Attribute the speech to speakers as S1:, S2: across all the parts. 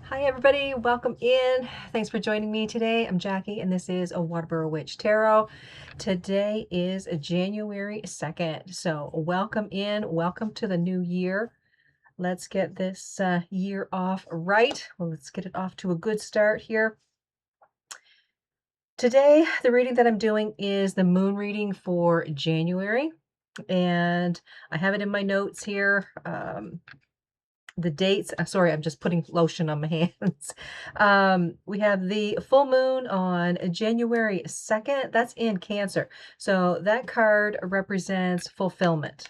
S1: Hi, everybody. Welcome in. Thanks for joining me today. I'm Jackie, and this is a Waterboro Witch Tarot. Today is January 2nd. So, welcome in. Welcome to the new year. Let's get this year off right. Well, let's get it off to a good start here. Today, the reading that I'm doing is the moon reading for January, and I have it in my notes here. The dates, sorry, I'm just putting lotion on my hands. We have the full moon on January 2nd. That's in Cancer. So that card represents fulfillment.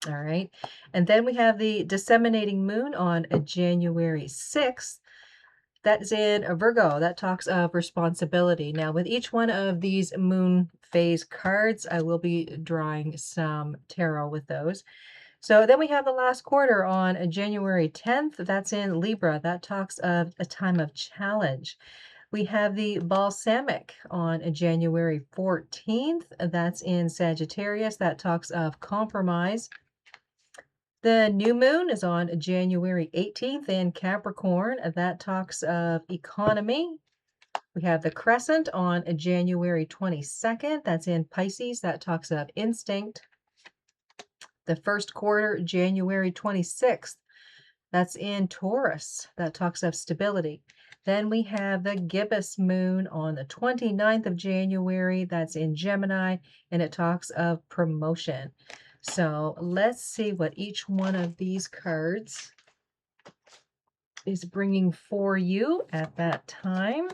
S1: All right. And then we have the disseminating moon on January 6th. That's in a Virgo. That talks of responsibility. Now, with each one of these moon phase cards, I will be drawing some tarot with those. So then we have the last quarter on January 10th. That's in Libra. That talks of a time of challenge. We have the balsamic on January 14th. That's in Sagittarius. That talks of compromise. The new moon is on January 18th in Capricorn. That talks of economy. We have the crescent on January 22nd. That's in Pisces. That talks of instinct. The first quarter, January 26th. That's in Taurus. That talks of stability. Then we have the gibbous moon on the 29th of January. That's in Gemini, and it talks of promotion. So let's see what each one of these cards is bringing for you at that time.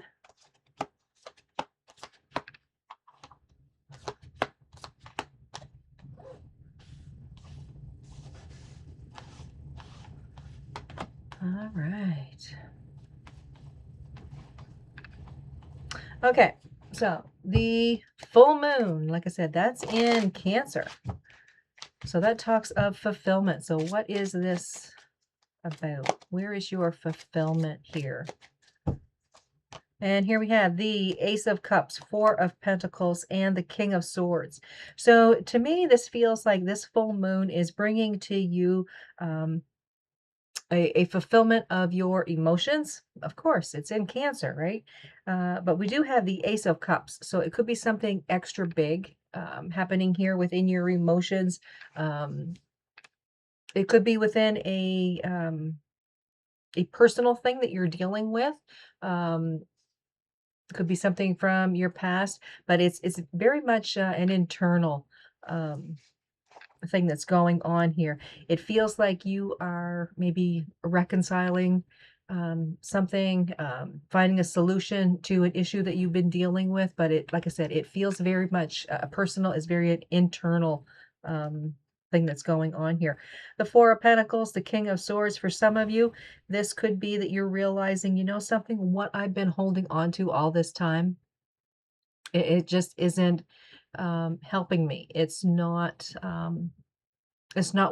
S1: All right. Okay, so the full moon, like I said, that's in Cancer. So that talks of fulfillment. So what is this about? Where is your fulfillment here? And here we have the Ace of Cups, Four of Pentacles, and the King of Swords. So to me, this feels like this full moon is bringing to you a fulfillment of your emotions. Of course, it's in Cancer, right? But we do have the Ace of Cups. So it could be something extra big happening here within your emotions. It could be within a personal thing that you're dealing with. It could be something from your past, but it's very much an internal thing that's going on here. It feels like you are maybe reconciling something, finding a solution to an issue that you've been dealing with, but it, like I said, it feels very much personal. It's very an internal thing that's going on here. The Four of Pentacles, the King of Swords, for some of you, this could be that you're realizing, you know something, what I've been holding on to all this time, it just isn't helping me. It's not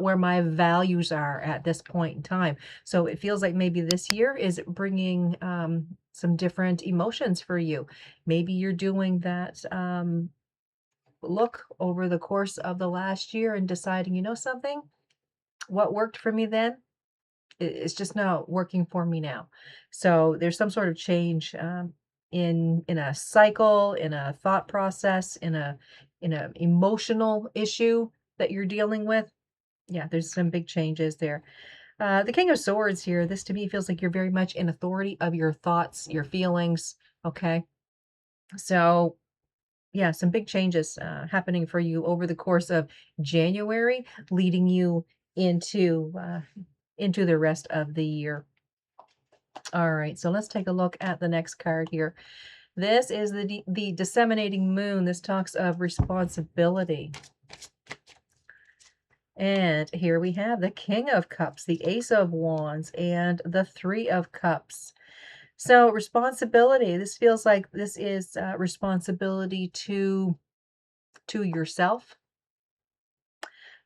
S1: where my values are at this point in time. So it feels like maybe this year is bringing some different emotions for you. Maybe you're doing that look over the course of the last year and deciding, you know something, what worked for me then, it's just not working for me now. So there's some sort of change in a cycle, in a thought process, in a emotional issue that you're dealing with. Yeah, there's some big changes there. The King of Swords here, this to me feels like you're very much in authority of your thoughts, your feelings. Okay. So, yeah, some big changes happening for you over the course of January, leading you into the rest of the year. All right, so let's take a look at the next card here. This is the disseminating moon. This talks of responsibility. And here we have the King of Cups, the Ace of Wands, and the Three of Cups. So responsibility, this feels like this is responsibility to yourself.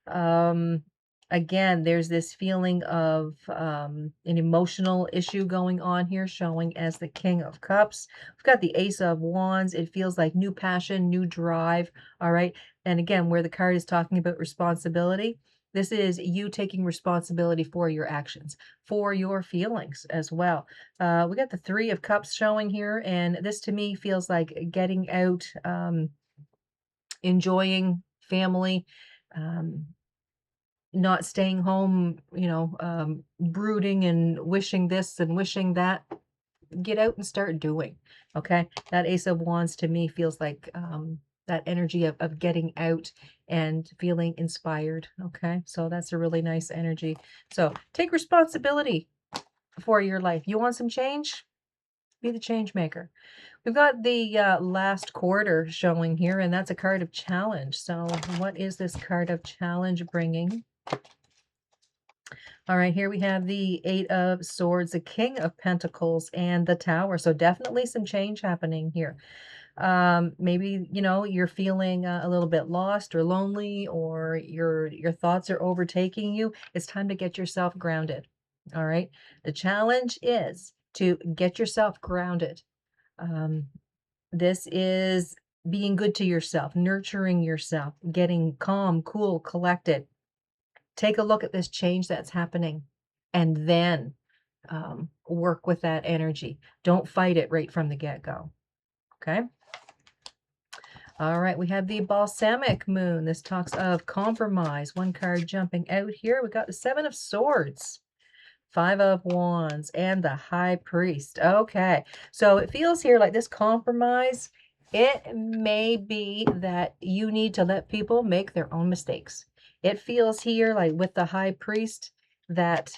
S1: Um, Again, there's this feeling of an emotional issue going on here, showing as the King of Cups. We've got the Ace of Wands. It feels like new passion, new drive. All right. And again, where the card is talking about responsibility, This is you taking responsibility for your actions, for your feelings as well. We got the Three of Cups showing here, and this to me feels like getting out, enjoying family, um, not staying home, brooding and wishing this and wishing that. Get out and start doing. Okay. That Ace of Wands to me feels like that energy of getting out and feeling inspired. Okay. So that's a really nice energy. So take responsibility for your life. You want some change? Be the change maker. We've got the last quarter showing here, and that's a card of challenge. So what is this card of challenge bringing? All right, here we have the Eight of Swords, the King of Pentacles, and the Tower. So definitely some change happening here. Maybe, you're feeling a little bit lost or lonely, or your thoughts are overtaking you. It's time to get yourself grounded. All right. The challenge is to get yourself grounded. Um, this is being good to yourself, nurturing yourself, getting calm, cool, collected. Take a look at this change that's happening, and then work with that energy. Don't fight it right from the get-go. Okay. All right, we have the balsamic moon. This talks of compromise. One card jumping out here. We got the Seven of Swords, Five of Wands, and the High Priest. Okay, so it feels here like this compromise, it may be that you need to let people make their own mistakes. It feels here like with the High Priest that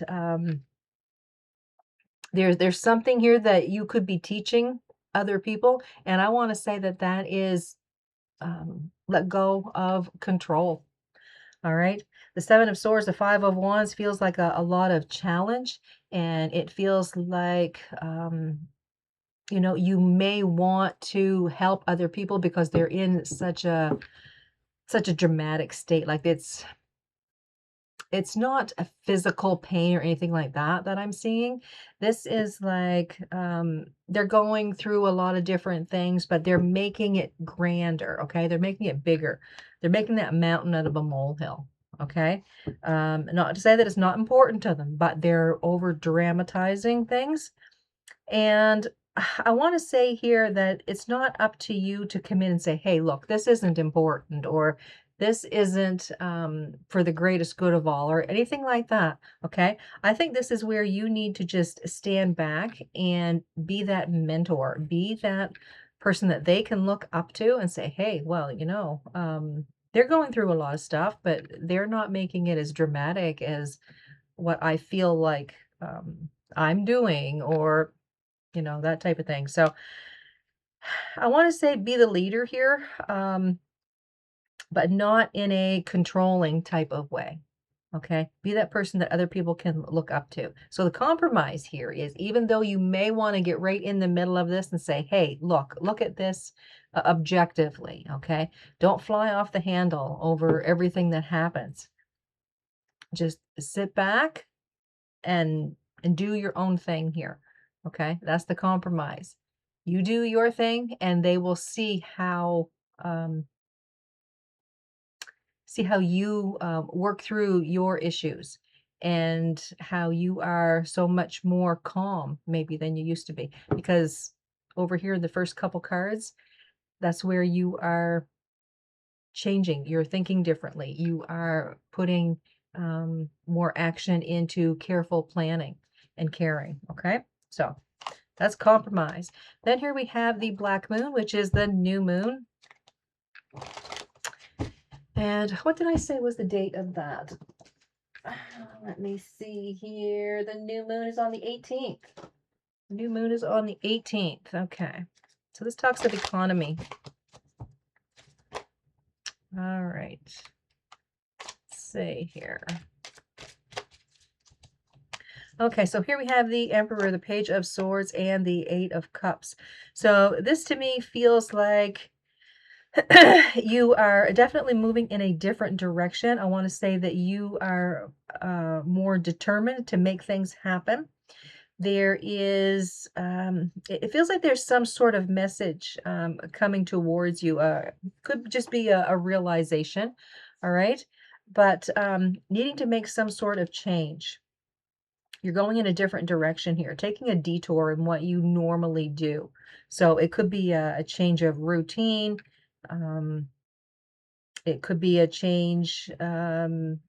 S1: there's something here that you could be teaching other people, and I want to say that that is let go of control. All right. The Seven of Swords, the Five of Wands feels like a lot of challenge, and it feels like, you may want to help other people because they're in such a dramatic state. Like it's not a physical pain or anything like that that I'm seeing. This is like, they're going through a lot of different things, but they're making it grander, okay? They're making it bigger. They're making that mountain out of a molehill, okay? Not to say that it's not important to them, but they're over dramatizing things. And I want to say here that it's not up to you to come in and say, hey, look, this isn't important, or this isn't for the greatest good of all, or anything like that. Okay. I think this is where you need to just stand back and be that mentor, be that person that they can look up to and say, hey, well, they're going through a lot of stuff, but they're not making it as dramatic as what I feel like I'm doing, or that type of thing. So I want to say be the leader here, but not in a controlling type of way. Okay. Be that person that other people can look up to. So the compromise here is, even though you may want to get right in the middle of this and say, hey, look at this objectively. Okay. Don't fly off the handle over everything that happens. Just sit back and do your own thing here. Okay? That's the compromise. You do your thing, and they will um, see how you work through your issues, and how you are so much more calm maybe than you used to be. Because over here, the first couple cards, that's where you are changing. You're thinking differently. You are putting more action into careful planning and caring. Okay. So that's compromise. Then here we have the black moon, which is the new moon. And what did I say was the date of that? Let me see here. The new moon is on the 18th. New moon is on the 18th. Okay. So this talks of economy. All right. Let's see here. Okay, so here we have the Emperor, the Page of Swords, and the Eight of Cups. So this to me feels like you are definitely moving in a different direction. I want to say that you are more determined to make things happen. There is, it feels like there's some sort of message coming towards you. Could just be a realization, all right? but needing to make some sort of change. You're going in a different direction here, taking a detour in what you normally do. So it could be a change of routine. Um, it could be a change in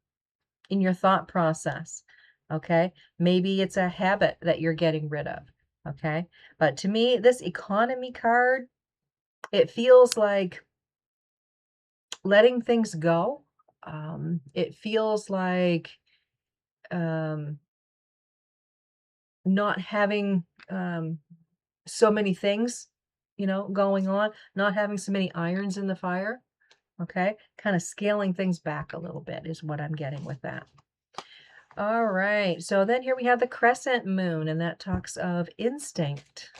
S1: your thought process. Okay. Maybe it's a habit that you're getting rid of. Okay. But to me, this economy card, it feels like letting things go. It feels like um, not having so many things, going on, not having so many irons in the fire. Okay. Kind of scaling things back a little bit is what I'm getting with that. All right. So then here we have the crescent moon, and that talks of instinct.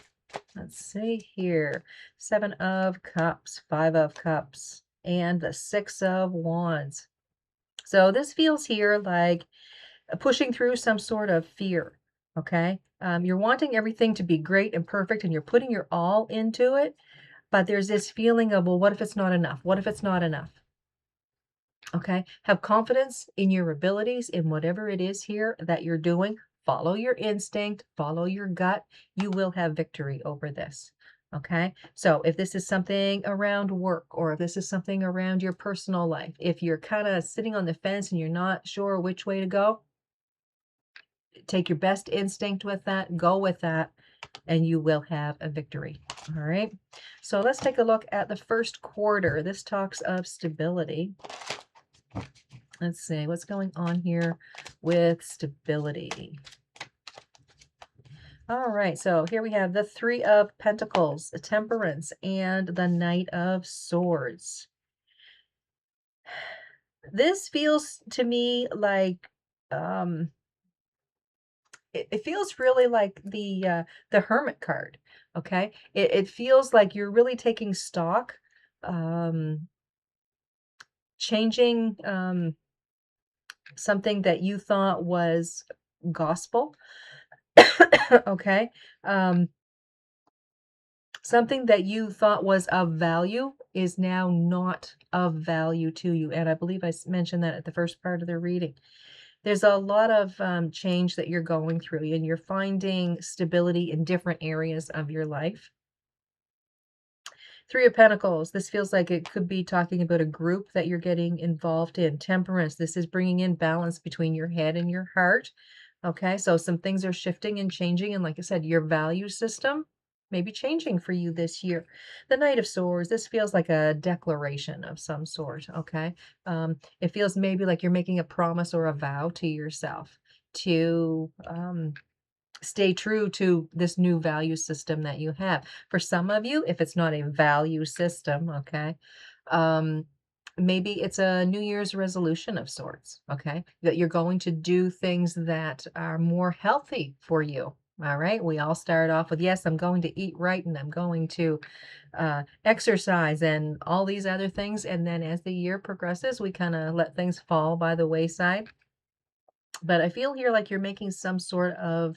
S1: Let's see here. 7 of Cups, 5 of Cups, and the 6 of Wands. So this feels here like pushing through some sort of fear. Okay. You're wanting everything to be great and perfect, and you're putting your all into it. But there's this feeling of, well, what if it's not enough? What if it's not enough? Okay. Have confidence in your abilities, in whatever it is here that you're doing. Follow your instinct, follow your gut. You will have victory over this. Okay. So if this is something around work, or if this is something around your personal life, if you're kind of sitting on the fence and you're not sure which way to go, take your best instinct with that, go with that, and you will have a victory. All right. So let's take a look at the first quarter. This talks of stability. Let's see what's going on here with stability. All right, so here we have the 3 of Pentacles, the Temperance, and the Knight of Swords. This feels to me like um it feels really like the Hermit card. Okay. It feels like you're really taking stock, um, changing something that you thought was gospel. Okay. Um, Something that you thought was of value is now not of value to you. And I believe mentioned that at the first part of the reading. There's a lot of change that you're going through, and you're finding stability in different areas of your life. 3 of Pentacles. This feels like it could be talking about a group that you're getting involved in. Temperance. This is bringing in balance between your head and your heart. Okay, so some things are shifting and changing. And like I said, your value system may be changing for you this year. The Knight of Swords. This feels like a declaration of some sort. Okay, it feels maybe like you're making a promise or a vow to yourself to stay true to this new value system that you have. For some of you, if it's not a value system, okay, um, maybe it's a New Year's resolution of sorts, okay, that you're going to do things that are more healthy for you. All right. We all start off with, yes, I'm going to eat right, and I'm going to exercise and all these other things. And then as the year progresses, we kind of let things fall by the wayside. But I feel here like you're making some sort of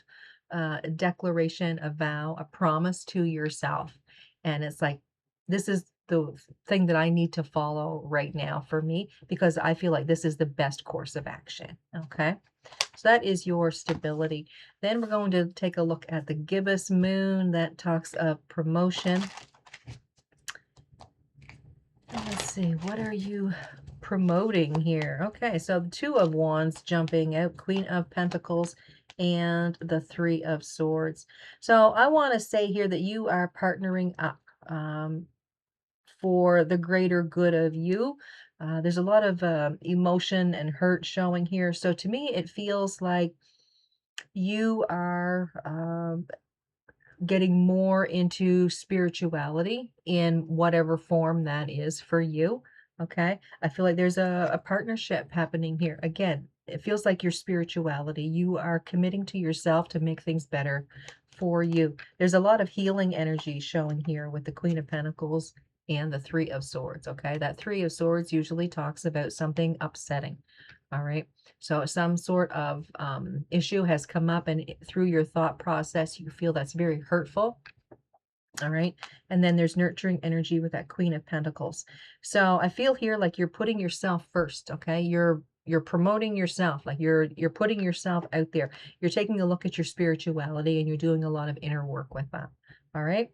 S1: declaration, a vow, a promise to yourself. And it's like, this is the thing that I need to follow right now for me, because I feel like this is the best course of action. Okay. So that is your stability. Then we're going to take a look at the gibbous moon that talks of promotion. Let's see, what are you promoting here? Okay, so the 2 of Wands jumping out, Queen of Pentacles, and the 3 of Swords. So I want to say here that you are partnering up for the greater good of you. There's a lot of emotion and hurt showing here. So to me, it feels like you are getting more into spirituality in whatever form that is for you. Okay. I feel like there's a partnership happening here. Again, it feels like your spirituality. You are committing to yourself to make things better for you. There's a lot of healing energy showing here with the Queen of Pentacles and the 3 of Swords. Okay. That 3 of Swords usually talks about something upsetting. All right. So some sort of issue has come up, and through your thought process, you feel that's very hurtful. All right. And then there's nurturing energy with that Queen of Pentacles. So I feel here like you're putting yourself first. Okay. You're you're promoting yourself, like you're putting yourself out there. You're taking a look at your spirituality and you're doing a lot of inner work with that. All right.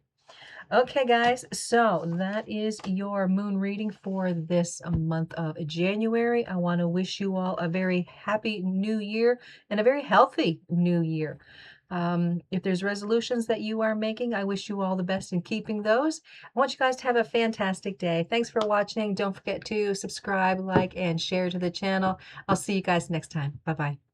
S1: Okay, guys, so that is your moon reading for this month of January. I want to wish you all a very happy new year and a very healthy new year. If there's resolutions that you are making, I wish you all the best in keeping those. I want you guys to have a fantastic day. Thanks for watching. Don't forget to subscribe, like, and share to the channel. I'll see you guys next time. Bye-bye.